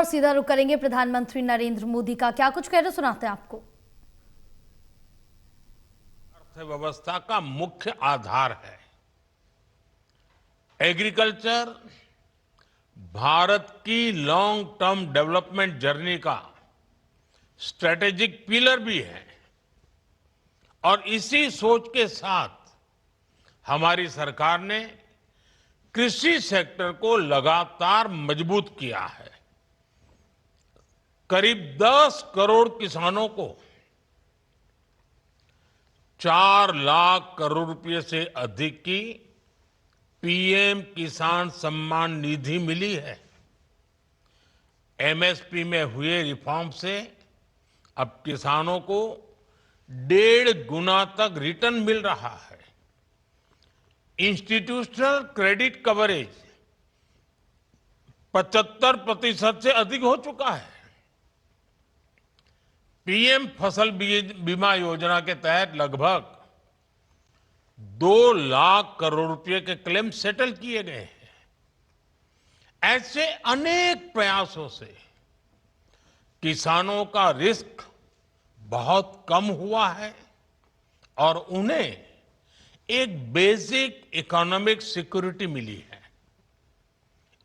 और सीधा रुख करेंगे प्रधानमंत्री नरेंद्र मोदी का। क्या कुछ कह रहे सुनाते हैं आपको। अर्थव्यवस्था का मुख्य आधार है। एग्रीकल्चर भारत की लॉन्ग टर्म डेवलपमेंट जर्नी का स्ट्रेटेजिक पिलर भी है और इसी सोच के साथ हमारी सरकार ने कृषि सेक्टर को लगातार मजबूत किया है। करीब 10 करोड़ किसानों को 4 लाख करोड़ रुपए से अधिक की पीएम किसान सम्मान निधि मिली है। एमएसपी में हुए रिफॉर्म से अब किसानों को 1.5 गुना तक रिटर्न मिल रहा है। इंस्टीट्यूशनल क्रेडिट कवरेज 75% से अधिक हो चुका है। पीएम फसल बीमा योजना के तहत लगभग 2 लाख करोड़ रुपए के क्लेम सेटल किए गए हैं। ऐसे अनेक प्रयासों से किसानों का रिस्क बहुत कम हुआ है और उन्हें एक बेसिक इकोनॉमिक सिक्योरिटी मिली है।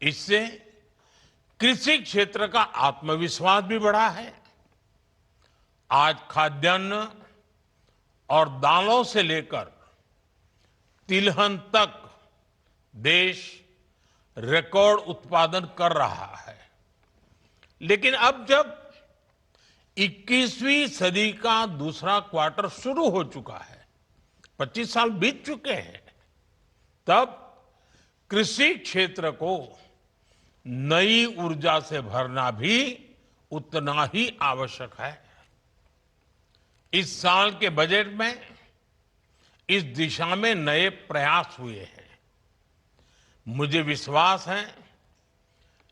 इससे कृषि क्षेत्र का आत्मविश्वास भी बढ़ा है। आज खाद्यान्न और दालों से लेकर तिलहन तक देश रिकॉर्ड उत्पादन कर रहा है। लेकिन अब जब 21वीं सदी का दूसरा क्वार्टर शुरू हो चुका है, 25 साल बीत चुके हैं, तब कृषि क्षेत्र को नई ऊर्जा से भरना भी उतना ही आवश्यक है। इस साल के बजट में इस दिशा में नए प्रयास हुए हैं। मुझे विश्वास है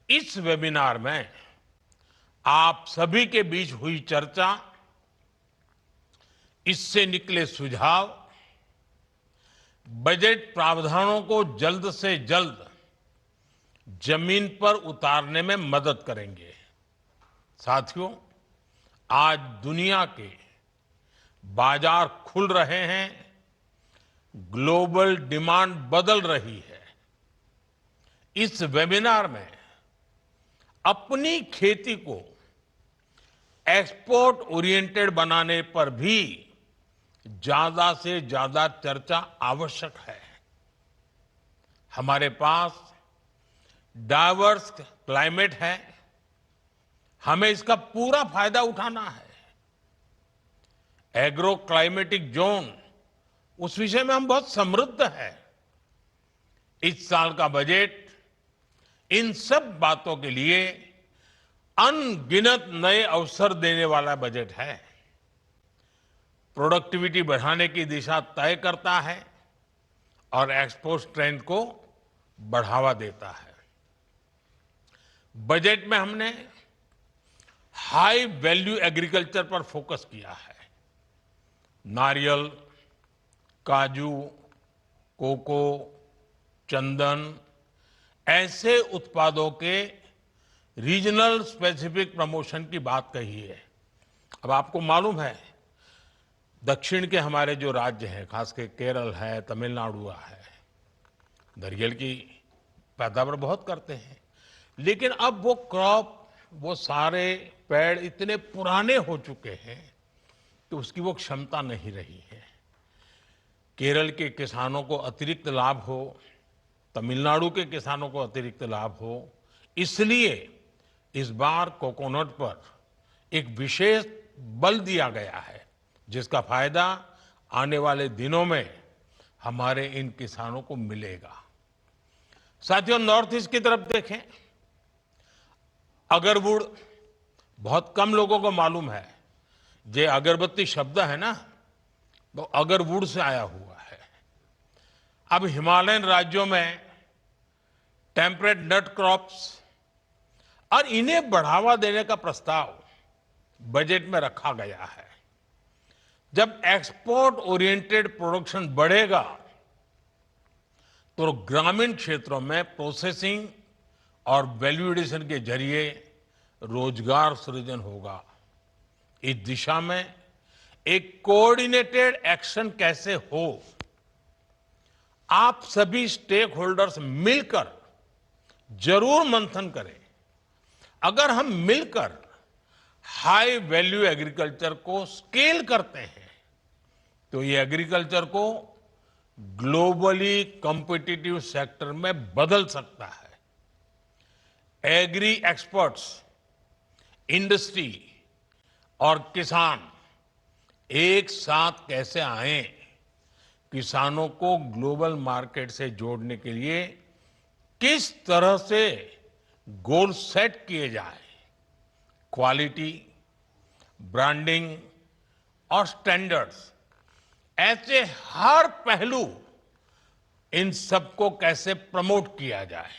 इस वेबिनार में आप सभी के बीच हुई चर्चा, इससे निकले सुझाव बजट प्रावधानों को जल्द से जल्द जमीन पर उतारने में मदद करेंगे। साथियों, आज दुनिया के बाजार खुल रहे हैं, ग्लोबल डिमांड बदल रही है। इस वेबिनार में अपनी खेती को एक्सपोर्ट ओरिएंटेड बनाने पर भी ज्यादा से ज्यादा चर्चा आवश्यक है। हमारे पास डाइवर्स क्लाइमेट है, हमें इसका पूरा फायदा उठाना है। एग्रो क्लाइमेटिक जोन, उस विषय में हम बहुत समृद्ध हैं। इस साल का बजट इन सब बातों के लिए अनगिनत नए अवसर देने वाला बजट है। प्रोडक्टिविटी बढ़ाने की दिशा तय करता है और एक्सपोर्ट ट्रेंड को बढ़ावा देता है। बजट में हमने हाई वैल्यू एग्रीकल्चर पर फोकस किया है। नारियल, काजू, कोको, चंदन ऐसे उत्पादों के रीजनल स्पेसिफिक प्रमोशन की बात कही है। अब आपको मालूम है, दक्षिण के हमारे जो राज्य हैं, खासकर केरल है, तमिलनाडु है, नारियल की पैदावार बहुत करते हैं। लेकिन अब वो क्रॉप, वो सारे पेड़ इतने पुराने हो चुके हैं तो उसकी वो क्षमता नहीं रही है। केरल के किसानों को अतिरिक्त लाभ हो, तमिलनाडु के किसानों को अतिरिक्त लाभ हो, इसलिए इस बार कोकोनट पर एक विशेष बल दिया गया है, जिसका फायदा आने वाले दिनों में हमारे इन किसानों को मिलेगा। साथियों, नॉर्थ ईस्ट की तरफ देखें, अगरवुड बहुत कम लोगों को मालूम है। ये अगरबत्ती शब्द है ना, वो अगरवुड से आया हुआ है। अब हिमालयन राज्यों में टेम्परेट नट क्रॉप्स और इन्हें बढ़ावा देने का प्रस्ताव बजट में रखा गया है। जब एक्सपोर्ट ओरिएंटेड प्रोडक्शन बढ़ेगा तो ग्रामीण क्षेत्रों में प्रोसेसिंग और वैल्यू एडिशन के जरिए रोजगार सृजन होगा। इस दिशा में एक कोऑर्डिनेटेड एक्शन कैसे हो, आप सभी स्टेक होल्डर्स मिलकर जरूर मंथन करें। अगर हम मिलकर हाई वैल्यू एग्रीकल्चर को स्केल करते हैं तो ये एग्रीकल्चर को ग्लोबली कॉम्पिटिटिव सेक्टर में बदल सकता है। एग्री एक्सपर्ट्स, इंडस्ट्री और किसान एक साथ कैसे आए, किसानों को ग्लोबल मार्केट से जोड़ने के लिए किस तरह से गोल सेट किए जाए, क्वालिटी, ब्रांडिंग और स्टैंडर्ड्स, ऐसे हर पहलू, इन सबको कैसे प्रमोट किया जाए,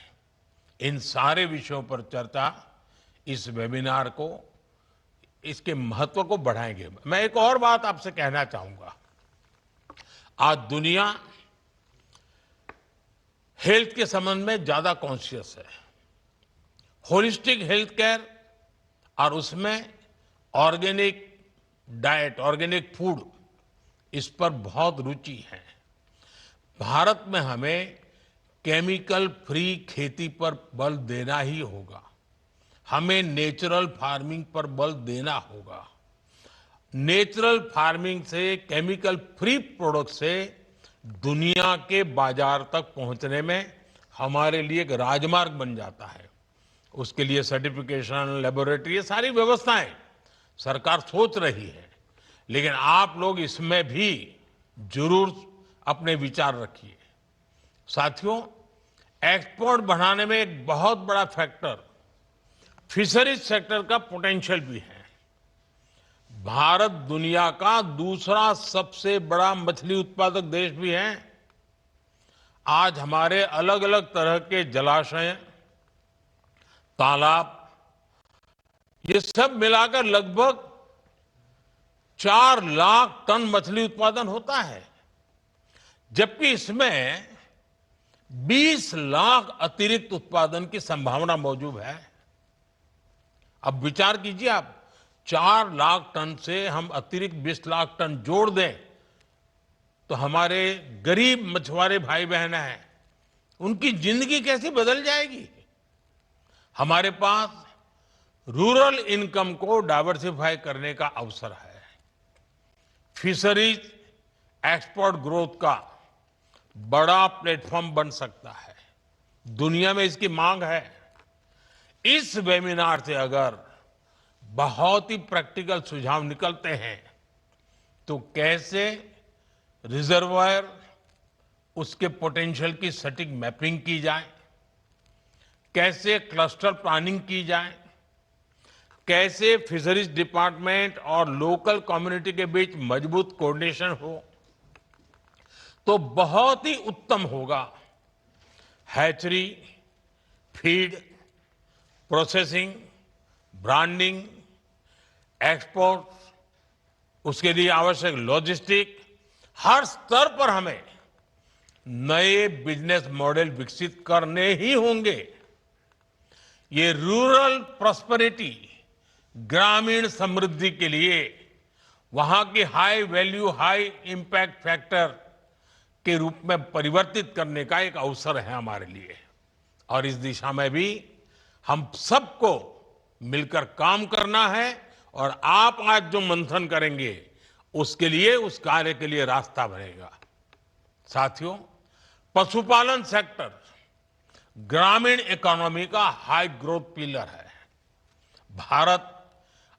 इन सारे विषयों पर चर्चा इस वेबिनार को, इसके महत्व को बढ़ाएंगे। मैं एक और बात आपसे कहना चाहूंगा। आज दुनिया हेल्थ के संबंध में ज्यादा कॉन्शियस है। होलिस्टिक हेल्थ केयर और उसमें ऑर्गेनिक डाइट, ऑर्गेनिक फूड, इस पर बहुत रुचि है। भारत में हमें केमिकल फ्री खेती पर बल देना ही होगा। हमें नेचुरल फार्मिंग पर बल देना होगा। नेचुरल फार्मिंग से, केमिकल फ्री प्रोडक्ट से दुनिया के बाजार तक पहुंचने में हमारे लिए एक राजमार्ग बन जाता है। उसके लिए सर्टिफिकेशन, लेबोरेटरी, ये सारी व्यवस्थाएं सरकार सोच रही है। लेकिन आप लोग इसमें भी जरूर अपने विचार रखिए। साथियों, एक्सपोर्ट बढ़ाने में एक बहुत बड़ा फैक्टर फिशरीज सेक्टर का पोटेंशियल भी है। भारत दुनिया का दूसरा सबसे बड़ा मछली उत्पादक देश भी है। आज हमारे अलग अलग तरह के जलाशय, तालाब, ये सब मिलाकर लगभग 4 लाख टन मछली उत्पादन होता है, जबकि इसमें 20 लाख अतिरिक्त उत्पादन की संभावना मौजूद है। अब विचार कीजिए आप, 4 लाख टन से हम अतिरिक्त 20 लाख टन जोड़ दें तो हमारे गरीब मछुआरे भाई बहन हैं, उनकी जिंदगी कैसे बदल जाएगी। हमारे पास रूरल इनकम को डाइवर्सिफाई करने का अवसर है। फिशरीज एक्सपोर्ट ग्रोथ का बड़ा प्लेटफॉर्म बन सकता है। दुनिया में इसकी मांग है। इस वेबिनार से अगर बहुत ही प्रैक्टिकल सुझाव निकलते हैं तो कैसे रिजर्वायर, उसके पोटेंशियल की सटीक मैपिंग की जाए, कैसे क्लस्टर प्लानिंग की जाए, कैसे फिशरीज डिपार्टमेंट और लोकल कम्युनिटी के बीच मजबूत कोऑर्डिनेशन हो, तो बहुत ही उत्तम होगा। Hatchery, feed, processing, branding, export, उसके लिए आवश्यक लॉजिस्टिक, हर स्तर पर हमें नए बिजनेस मॉडल विकसित करने ही होंगे। ये रूरल प्रॉस्पेरिटी, ग्रामीण समृद्धि के लिए वहां की high value, high impact factor के रूप में परिवर्तित करने का एक अवसर है हमारे लिए। और इस दिशा में भी हम सबको मिलकर काम करना है। और आप आज जो मंथन करेंगे उसके लिए, उस कार्य के लिए रास्ता बनेगा। साथियों, पशुपालन सेक्टर ग्रामीण इकोनॉमी का हाई ग्रोथ पिलर है। भारत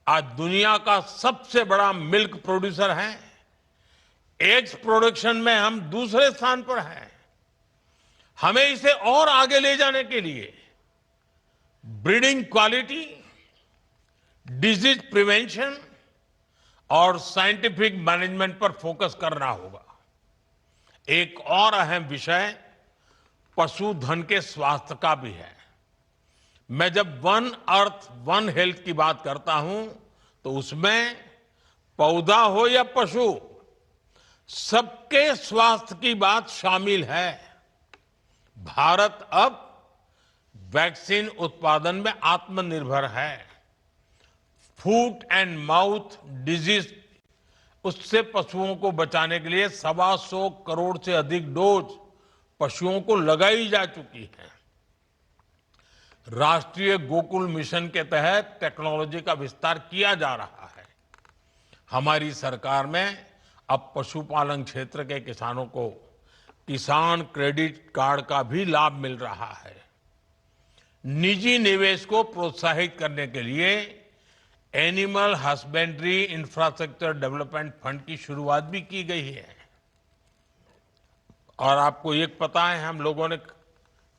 आज दुनिया का सबसे बड़ा मिल्क प्रोड्यूसर है। एग्स प्रोडक्शन में हम दूसरे स्थान पर हैं। हमें इसे और आगे ले जाने के लिए ब्रीडिंग क्वालिटी, डिजीज प्रिवेंशन और साइंटिफिक मैनेजमेंट पर फोकस करना होगा। एक और अहम विषय पशुधन के स्वास्थ्य का भी है। मैं जब वन अर्थ वन हेल्थ की बात करता हूं तो उसमें पौधा हो या पशु, सबके स्वास्थ्य की बात शामिल है। भारत अब वैक्सीन उत्पादन में आत्मनिर्भर है। फूट एंड माउथ डिजीज, उससे पशुओं को बचाने के लिए 125 करोड़ से अधिक डोज पशुओं को लगाई जा चुकी है। राष्ट्रीय गोकुल मिशन के तहत टेक्नोलॉजी का विस्तार किया जा रहा है। हमारी सरकार में अब पशुपालन क्षेत्र के किसानों को किसान क्रेडिट कार्ड का भी लाभ मिल रहा है। निजी निवेश को प्रोत्साहित करने के लिए animal husbandry infrastructure development fund की शुरुआत भी की गई है। और आपको एक पता है, हम लोगों ने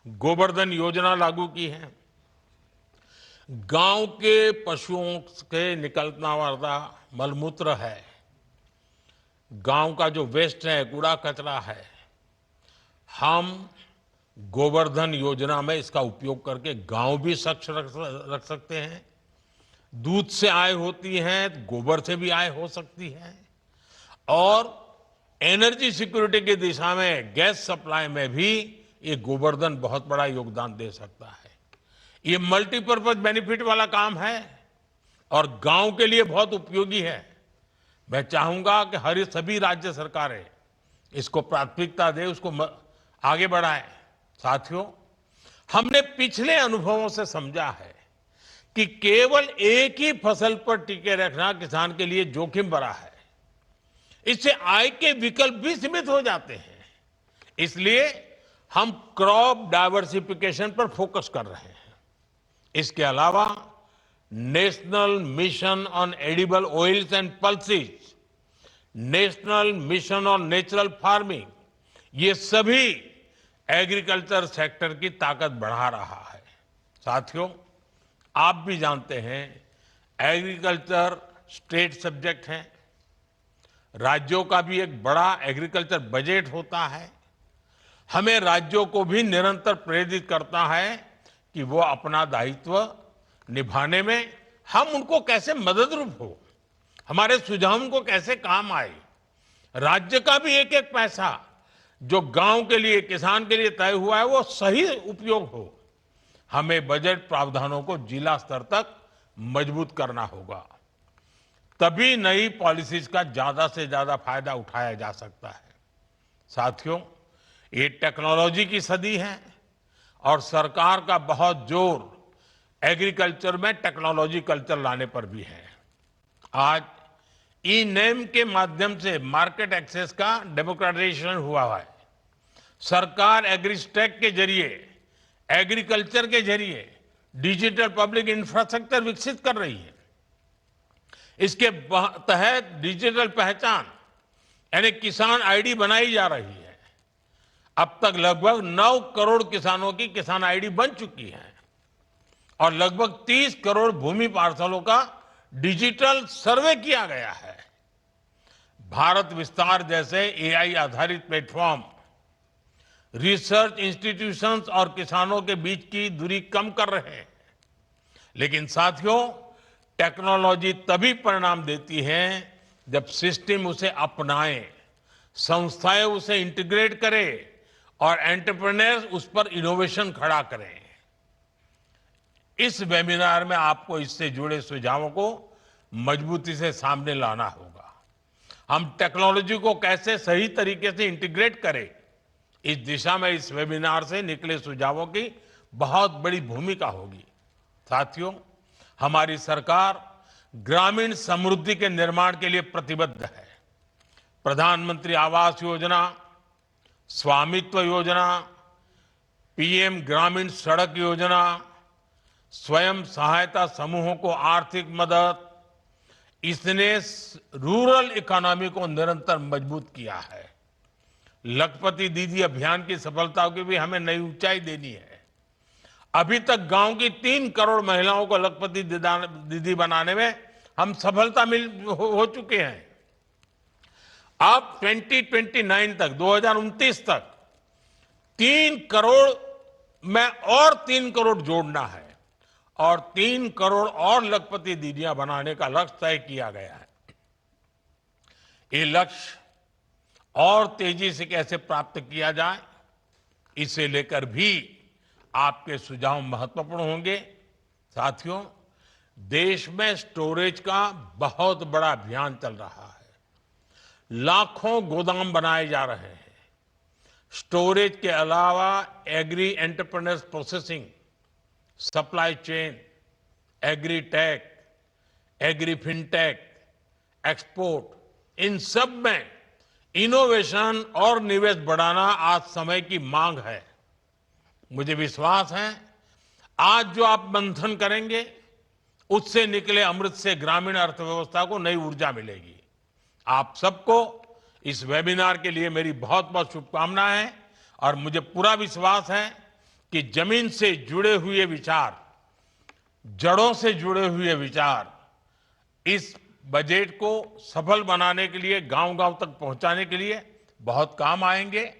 गोवर्धन योजना लागू की है। गांव के पशुओं से निकलना वाला मलमूत्र है, गांव का जो वेस्ट है, कूड़ा कचरा है, हम गोवर्धन योजना में इसका उपयोग करके गांव भी स्वच्छ रख सकते हैं। दूध से आय होती है, गोबर से भी आय हो सकती है। और एनर्जी सिक्योरिटी की दिशा में, गैस सप्लाई में भी ये गोवर्धन बहुत बड़ा योगदान दे सकता है। ये मल्टीपर्पज बेनिफिट वाला काम है और गांव के लिए बहुत उपयोगी है। मैं चाहूंगा कि सभी राज्य सरकारें इसको प्राथमिकता दे, उसको आगे बढ़ाएं। साथियों, हमने पिछले अनुभवों से समझा है कि केवल एक ही फसल पर टिके रखना किसान के लिए जोखिम भरा है। इससे आय के विकल्प भी सीमित हो जाते हैं। इसलिए हम क्रॉप डाइवर्सिफिकेशन पर फोकस कर रहे हैं। इसके अलावा national mission on edible oils and pulses, national mission on natural farming, ये सभी एग्रीकल्चर सेक्टर की ताकत बढ़ा रहा है। साथियों, आप भी जानते हैं, एग्रीकल्चर स्टेट सब्जेक्ट है। राज्यों का भी एक बड़ा एग्रीकल्चर बजट होता है। हमें राज्यों को भी निरंतर प्रेरित करता है कि वो अपना दायित्व निभाने में हम उनको कैसे मददरूप हो, हमारे सुझाव उनको कैसे काम आए। राज्य का भी एक एक पैसा जो गांव के लिए, किसान के लिए तय हुआ है, वो सही उपयोग हो। हमें बजट प्रावधानों को जिला स्तर तक मजबूत करना होगा, तभी नई पॉलिसीज का ज्यादा से ज्यादा फायदा उठाया जा सकता है। साथियों, ये टेक्नोलॉजी की सदी है और सरकार का बहुत जोर एग्रीकल्चर में टेक्नोलॉजी कल्चर लाने पर भी है। आज ई नेम के माध्यम से मार्केट एक्सेस का डेमोक्रेटाइजेशन हुआ है। सरकार एग्रीस्टेक के जरिए, एग्रीकल्चर के जरिए डिजिटल पब्लिक इंफ्रास्ट्रक्चर विकसित कर रही है। इसके तहत डिजिटल पहचान यानी किसान आईडी बनाई जा रही है। अब तक लगभग 9 करोड़ किसानों की किसान आईडी बन चुकी है और लगभग 30 करोड़ भूमि पार्सलों का डिजिटल सर्वे किया गया है। भारत विस्तार जैसे एआई आधारित प्लेटफॉर्म रिसर्च इंस्टीट्यूशंस और किसानों के बीच की दूरी कम कर रहे हैं। लेकिन साथियों, टेक्नोलॉजी तभी परिणाम देती है जब सिस्टम उसे अपनाए, संस्थाएं उसे इंटीग्रेट करें और एंटरप्रेन्योर्स उस पर इनोवेशन खड़ा करें। इस वेबिनार में आपको इससे जुड़े सुझावों को मजबूती से सामने लाना होगा। हम टेक्नोलॉजी को कैसे सही तरीके से इंटीग्रेट करें, इस दिशा में इस वेबिनार से निकले सुझावों की बहुत बड़ी भूमिका होगी। साथियों, हमारी सरकार ग्रामीण समृद्धि के निर्माण के लिए प्रतिबद्ध है। प्रधानमंत्री आवास योजना, स्वामित्व योजना, पीएम ग्रामीण सड़क योजना, स्वयं सहायता समूहों को आर्थिक मदद, इसने रूरल इकोनॉमी को निरंतर मजबूत किया है। लखपति दीदी अभियान की सफलता की भी हमें नई ऊंचाई देनी है। अभी तक गांव की 3 करोड़ महिलाओं को लखपति दीदी बनाने में हम सफलता हो चुके हैं। अब 2029 तक, 2029 तक 3 करोड़ में और 3 करोड़ जोड़ना है और 3 करोड़ और लखपति दीदियां बनाने का लक्ष्य तय किया गया है। ये लक्ष्य और तेजी से कैसे प्राप्त किया जाए, इसे लेकर भी आपके सुझाव महत्वपूर्ण होंगे। साथियों, देश में स्टोरेज का बहुत बड़ा अभियान चल रहा है। लाखों गोदाम बनाए जा रहे हैं। स्टोरेज के अलावा agri entrepreneurs processing, supply chain, agri tech, agri fintech, export, इन सब में इनोवेशन और निवेश बढ़ाना आज समय की मांग है। मुझे विश्वास है आज जो आप मंथन करेंगे उससे निकले अमृत से ग्रामीण अर्थव्यवस्था को नई ऊर्जा मिलेगी। आप सबको इस वेबिनार के लिए मेरी बहुत बहुत शुभकामनाएं हैं और मुझे पूरा विश्वास है कि जमीन से जुड़े हुए विचार, जड़ों से जुड़े हुए विचार इस बजट को सफल बनाने के लिए, गांव-गांव तक पहुंचाने के लिए बहुत काम आएंगे।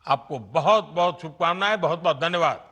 आपको बहुत बहुत शुभकामनाएं, बहुत बहुत धन्यवाद।